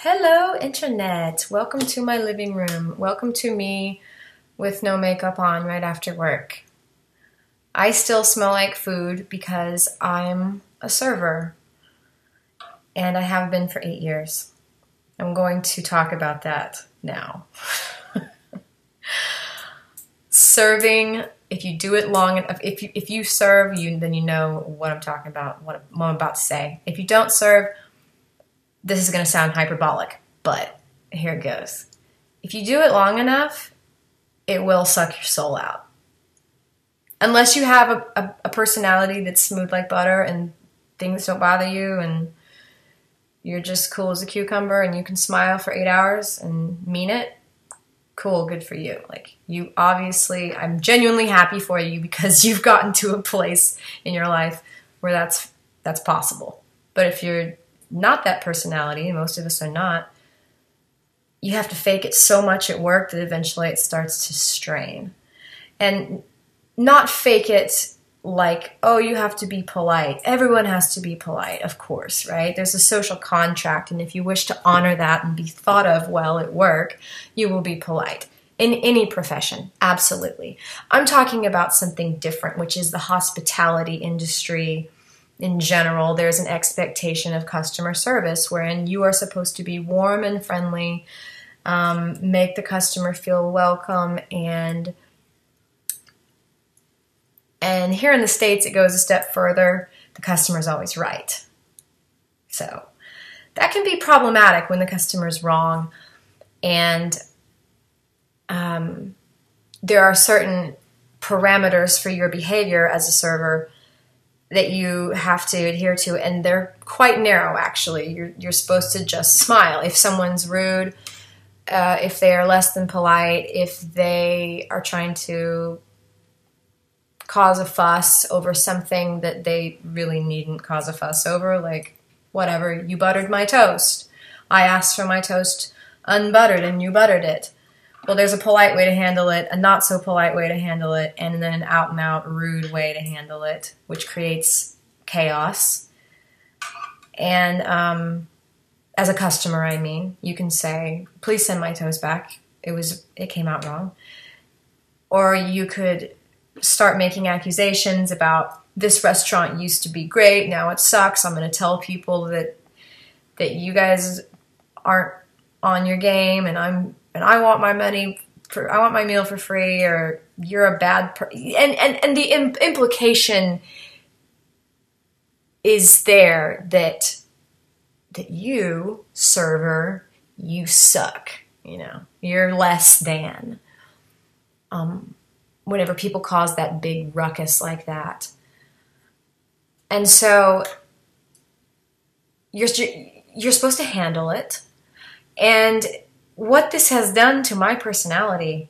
Hello, Internet. Welcome to my living room. Welcome to me with no makeup on right after work. I still smell like food because I'm a server, and I have been for 8 years. I'm going to talk about that now. Serving, if you do it long enough, if you serve, then you know what I'm talking about, what I'm about to say. If you don't serve, this is going to sound hyperbolic, but here it goes. If you do it long enough, it will suck your soul out. Unless you have a personality that's smooth like butter and things don't bother you and you're just cool as a cucumber and you can smile for 8 hours and mean it, cool, good for you. Like, you obviously, I'm genuinely happy for you because you've gotten to a place in your life where that's possible. But if you're not that personality, and most of us are not, you have to fake it so much at work that eventually it starts to strain. And not fake it like, oh, you have to be polite. Everyone has to be polite, of course, right? There's a social contract, and if you wish to honor that and be thought of well at work, you will be polite. In any profession, absolutely. I'm talking about something different, which is the hospitality industry. In general, there's an expectation of customer service wherein you are supposed to be warm and friendly, make the customer feel welcome, and here in the States it goes a step further. The customer's always right. So that can be problematic when the customer's wrong, and there are certain parameters for your behavior as a server that you have to adhere to, and they're quite narrow, actually. You're supposed to just smile. If someone's rude, if they are less than polite, if they are trying to cause a fuss over something that they really needn't cause a fuss over, like, whatever, you buttered my toast. I asked for my toast unbuttered, and you buttered it. Well, there's a polite way to handle it, a not so polite way to handle it, and then an out and out rude way to handle it, which creates chaos. And as a customer, I mean, you can say, please send my toast back. It came out wrong. Or you could start making accusations about, this restaurant used to be great, now it sucks. I'm going to tell people that you guys aren't on your game, and I want my I want my meal for free, or you're a bad and the implication is there that you, server, you suck, you're less than. Whenever people cause that big ruckus like that. And so you're supposed to handle it. And what this has done to my personality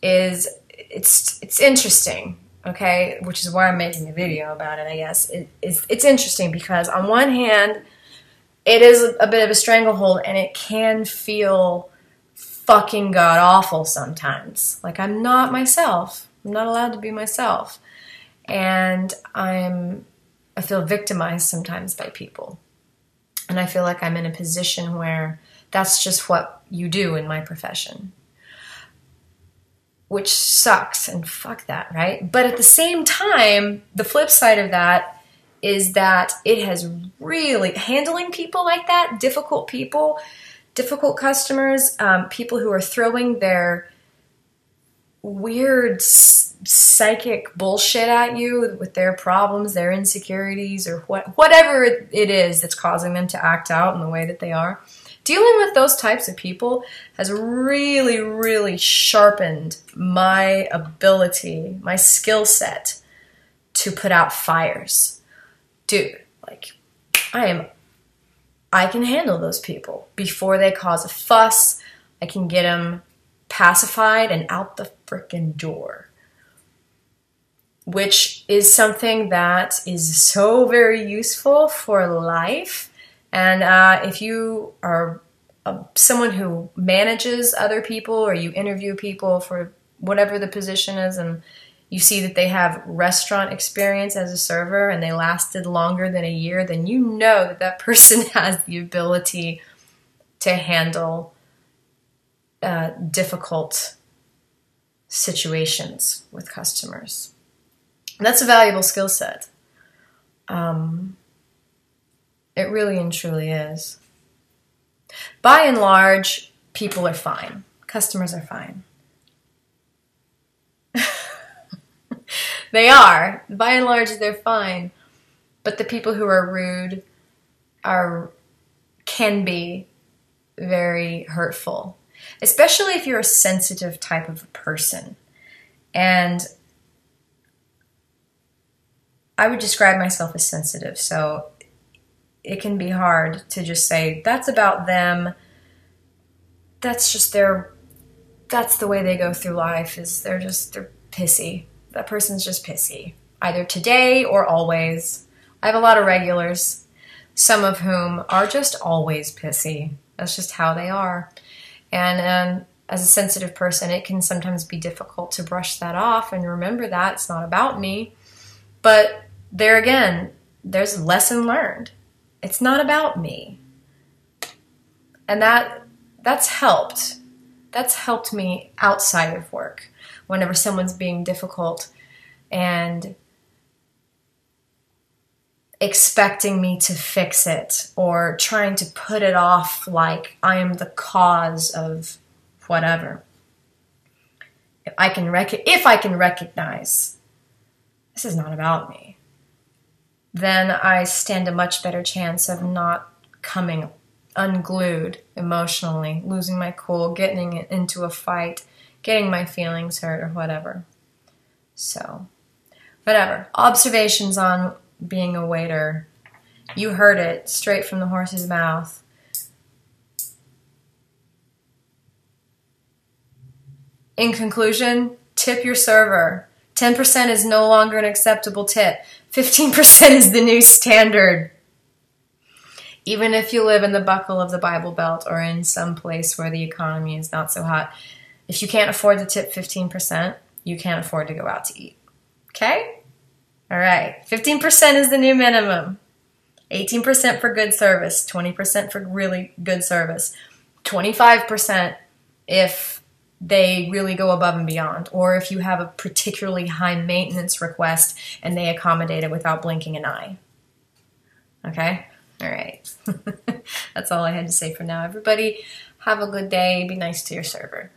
is it's interesting, okay? Which is why I'm making a video about it, I guess. It's interesting because on one hand, it is a bit of a stranglehold, and it can feel fucking god-awful sometimes. Like, I'm not myself. I'm not allowed to be myself. And I feel victimized sometimes by people. And I feel like I'm in a position where that's just what you do in my profession. Which sucks, and fuck that, right? But at the same time, the flip side of that is that it has really, handling people like that, difficult people, difficult customers, people who are throwing their weird psychic bullshit at you with their problems, their insecurities, or whatever it is that's causing them to act out in the way that they are. Dealing with those types of people has really, really sharpened my ability, my skill set to put out fires. Dude, like, I can handle those people before they cause a fuss. I can get them pacified and out the frickin' door. Which is something that is so very useful for life. And if you are someone who manages other people, or you interview people for whatever the position is, and you see that they have restaurant experience as a server and they lasted longer than a year, then you know that that person has the ability to handle difficult situations with customers. And that's a valuable skill set. It really and truly is. By and large, people are fine. Customers are fine. They are. By and large, they're fine. But the people who are rude can be very hurtful, especially if you're a sensitive type of person. And I would describe myself as sensitive, so it can be hard to just say, that's about them. That's just that's the way they go through life, is they're pissy. That person's just pissy, either today or always. I have a lot of regulars, some of whom are just always pissy. That's just how they are. And as a sensitive person, it can sometimes be difficult to brush that off and remember that it's not about me. But there again, there's a lesson learned. It's not about me. And that's helped. That's helped me outside of work. Whenever someone's being difficult and expecting me to fix it or trying to put it off like I am the cause of whatever. If I can recognize this is not about me, then I stand a much better chance of not coming unglued emotionally, losing my cool, getting into a fight, getting my feelings hurt or whatever. So, whatever. Observations on being a waiter. You heard it straight from the horse's mouth. In conclusion, tip your server. 10% is no longer an acceptable tip. 15% is the new standard. Even if you live in the buckle of the Bible Belt or in some place where the economy is not so hot, if you can't afford to tip 15%, you can't afford to go out to eat. Okay? All right. 15% is the new minimum. 18% for good service. 20% for really good service. 25% if they really go above and beyond, or if you have a particularly high maintenance request and they accommodate it without blinking an eye. Okay? All right. That's all I had to say for now. Everybody, have a good day. Be nice to your server.